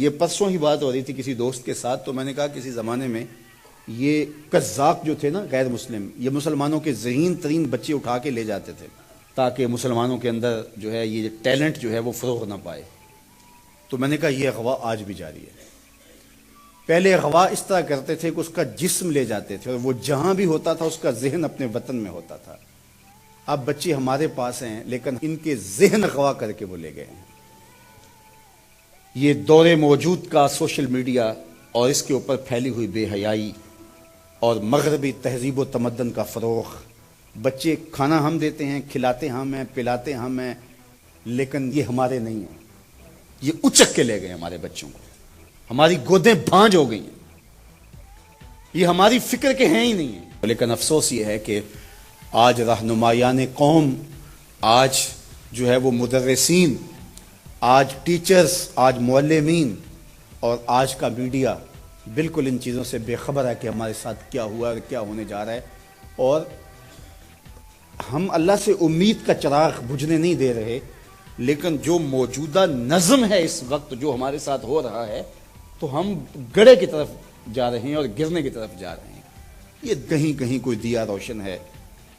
یہ پرسوں ہی بات ہو رہی تھی کسی دوست کے ساتھ، تو میں نے کہا کسی زمانے میں یہ قزاق جو تھے نا غیر مسلم، یہ مسلمانوں کے ذہین ترین بچے اٹھا کے لے جاتے تھے تاکہ مسلمانوں کے اندر جو ہے یہ ٹیلنٹ جو ہے وہ فروغ نہ پائے۔ تو میں نے کہا یہ اغوا آج بھی جاری ہے۔ پہلے اغوا اس طرح کرتے تھے کہ اس کا جسم لے جاتے تھے اور وہ جہاں بھی ہوتا تھا اس کا ذہن اپنے وطن میں ہوتا تھا۔ اب بچے ہمارے پاس ہیں لیکن ان کے ذہن اغوا کر کے وہ لے گئے ہیں۔ یہ دور موجود کا سوشل میڈیا اور اس کے اوپر پھیلی ہوئی بے حیائی اور مغربی تہذیب و تمدن کا فروغ، بچے کھانا ہم دیتے ہیں، کھلاتے ہم ہیں، پلاتے ہم ہیں، لیکن یہ ہمارے نہیں ہیں، یہ اچک کے لے گئے ہمارے بچوں کو، ہماری گودیں بھانج ہو گئی ہیں، یہ ہماری فکر کے ہیں ہی نہیں ہیں۔ لیکن افسوس یہ ہے کہ آج رہنمایان قوم، آج جو ہے وہ مدرسین، آج ٹیچرز، آج معلمین اور آج کا میڈیا بالکل ان چیزوں سے بے خبر ہے کہ ہمارے ساتھ کیا ہوا اور کیا ہونے جا رہا ہے، اور ہم اللہ سے امید کا چراغ بجھنے نہیں دے رہے، لیکن جو موجودہ نظم ہے اس وقت جو ہمارے ساتھ ہو رہا ہے تو ہم گڑھے کی طرف جا رہے ہیں اور گرنے کی طرف جا رہے ہیں۔ یہ کہیں کہیں کوئی دیا روشن ہے،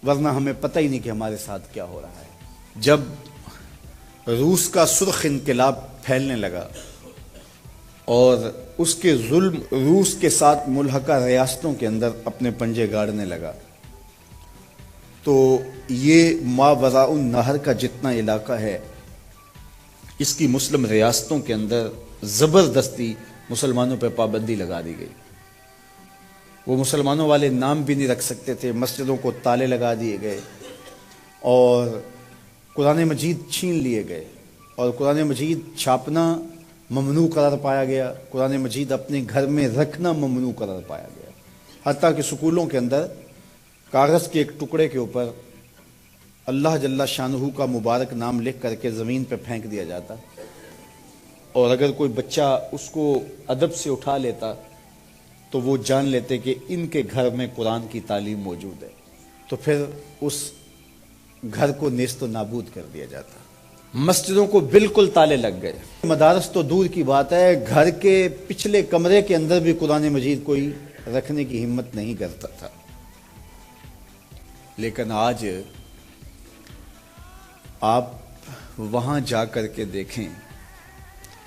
ورنہ ہمیں پتہ ہی نہیں کہ ہمارے ساتھ کیا ہو رہا ہے۔ جب روس کا سرخ انقلاب پھیلنے لگا اور اس کے ظلم روس کے ساتھ ملحقہ ریاستوں کے اندر اپنے پنجے گاڑنے لگا، تو یہ ماوراء النہر کا جتنا علاقہ ہے اس کی مسلم ریاستوں کے اندر زبردستی مسلمانوں پہ پابندی لگا دی گئی۔ وہ مسلمانوں والے نام بھی نہیں رکھ سکتے تھے، مسجدوں کو تالے لگا دیے گئے اور قرآن مجید چھین لیے گئے، اور قرآن مجید چھاپنا ممنوع قرار پایا گیا، قرآن مجید اپنے گھر میں رکھنا ممنوع قرار پایا گیا، حتیٰ کہ سکولوں کے اندر کاغذ کے ایک ٹکڑے کے اوپر اللہ جل شانہ کا مبارک نام لکھ کر کے زمین پہ پھینک دیا جاتا، اور اگر کوئی بچہ اس کو ادب سے اٹھا لیتا تو وہ جان لیتے کہ ان کے گھر میں قرآن کی تعلیم موجود ہے، تو پھر اس گھر کو نیست و نابود کر دیا جاتا۔ مسجدوں کو بالکل تالے لگ گئے، مدارس تو دور کی بات ہے، گھر کے پچھلے کمرے کے اندر بھی قرآن مجید کوئی رکھنے کی ہمت نہیں کرتا تھا۔ لیکن آج آپ وہاں جا کر کے دیکھیں،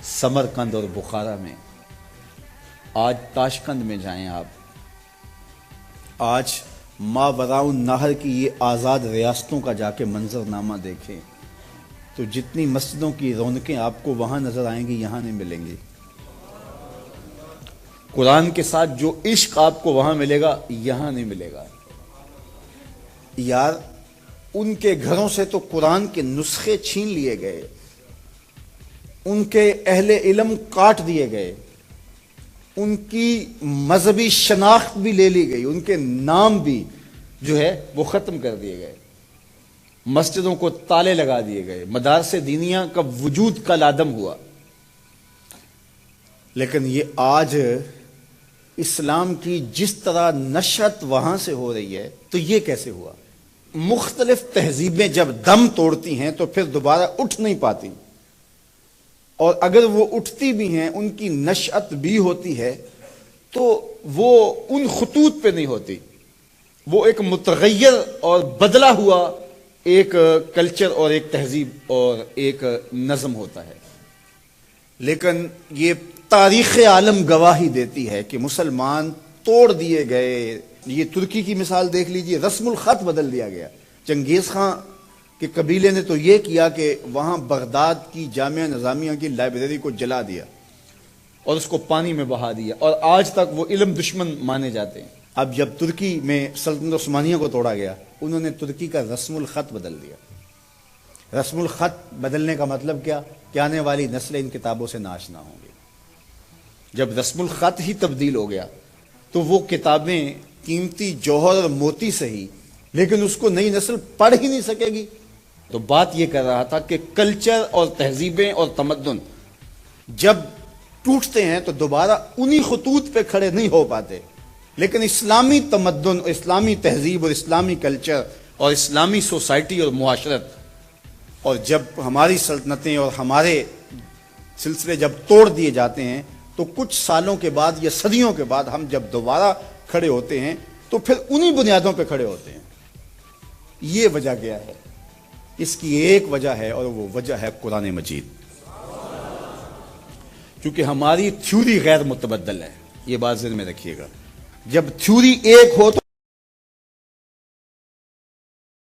سمرقند اور بخارا میں، آج تاشقند میں جائیں آپ، آج ماوراء النہر کی یہ آزاد ریاستوں کا جا کے منظرنامہ دیکھیں تو جتنی مسجدوں کی رونقیں آپ کو وہاں نظر آئیں گی یہاں نہیں ملیں گی۔ قرآن کے ساتھ جو عشق آپ کو وہاں ملے گا یہاں نہیں ملے گا۔ یار ان کے گھروں سے تو قرآن کے نسخے چھین لیے گئے، ان کے اہل علم کاٹ دیے گئے، ان کی مذہبی شناخت بھی لے لی گئی، ان کے نام بھی جو ہے وہ ختم کر دیے گئے، مسجدوں کو تالے لگا دیے گئے، مدارس دینیہ کا وجود کل عدم ہوا۔ لیکن یہ آج اسلام کی جس طرح نشأت وہاں سے ہو رہی ہے تو یہ کیسے ہوا؟ مختلف تہذیبیں جب دم توڑتی ہیں تو پھر دوبارہ اٹھ نہیں پاتی، اور اگر وہ اٹھتی بھی ہیں ان کی نشأت بھی ہوتی ہے تو وہ ان خطوط پہ نہیں ہوتی، وہ ایک متغیر اور بدلا ہوا ایک کلچر اور ایک تہذیب اور ایک نظم ہوتا ہے۔ لیکن یہ تاریخ عالم گواہی دیتی ہے کہ مسلمان توڑ دیے گئے۔ یہ ترکی کی مثال دیکھ لیجئے، رسم الخط بدل دیا گیا۔ چنگیز خان کے قبیلے نے تو یہ کیا کہ وہاں بغداد کی جامعہ نظامیہ کی لائبریری کو جلا دیا اور اس کو پانی میں بہا دیا، اور آج تک وہ علم دشمن مانے جاتے ہیں۔ اب جب ترکی میں سلطنت عثمانیہ کو توڑا گیا، انہوں نے ترکی کا رسم الخط بدل دیا۔ رسم الخط بدلنے کا مطلب کیا کہ آنے والی نسلیں ان کتابوں سے ناشنا ہوں گی۔ جب رسم الخط ہی تبدیل ہو گیا تو وہ کتابیں قیمتی جوہر اور موتی سے ہی، لیکن اس کو نئی نسل پڑھ ہی نہیں سکے گی۔ تو بات یہ کر رہا تھا کہ کلچر اور تہذیبیں اور تمدن جب ٹوٹتے ہیں تو دوبارہ انہی خطوط پہ کھڑے نہیں ہو پاتے، لیکن اسلامی تمدن اور اسلامی تہذیب اور اسلامی کلچر اور اسلامی سوسائٹی اور معاشرت، اور جب ہماری سلطنتیں اور ہمارے سلسلے جب توڑ دیے جاتے ہیں تو کچھ سالوں کے بعد یا صدیوں کے بعد ہم جب دوبارہ کھڑے ہوتے ہیں تو پھر انہی بنیادوں پہ کھڑے ہوتے ہیں. یہ وجہ کیا ہے؟ اس کی ایک وجہ ہے اور وہ وجہ ہے قرآن مجید. کیونکہ ہماری تھیوری غیر متبدل ہے. یہ بات ذہن میں رکھیے گا. جب تھیوری ایک ہو تو